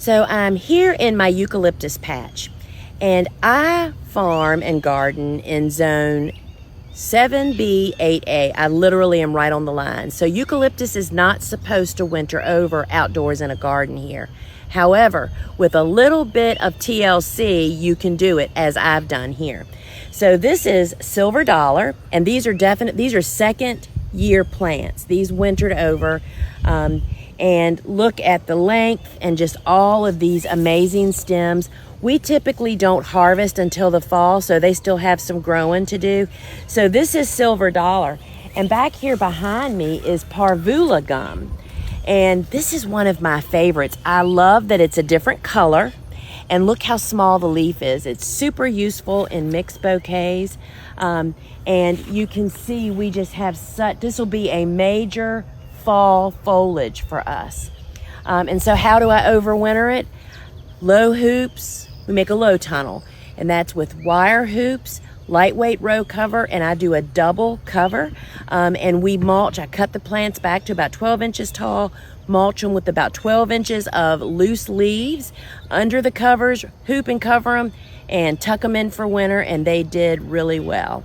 So I'm here in my eucalyptus patch, and I farm and garden in zone 7B, 8A. I literally am right on the line. So eucalyptus is not supposed to winter over outdoors in a garden here. However, with a little bit of TLC, you can do it, as I've done here. So this is Silver Dollar, and these are second year plants. These wintered over. And look at the length and just all of these amazing stems. We typically don't harvest until the fall, so they still have some growing to do. So this is Silver Dollar. And back here behind me is Parvula gum. And this is one of my favorites. I love that it's a different color. And look how small the leaf is. It's super useful in mixed bouquets. And you can see we just have this will be a major fall foliage for us. And so how do I overwinter it? Low hoops, we make a low tunnel, and that's with wire hoops, lightweight row cover, and I do a double cover. And we mulch. I cut the plants back to about 12 inches tall, mulch them with about 12 inches of loose leaves under the covers, hoop and cover them, and tuck them in for winter, and they did really well.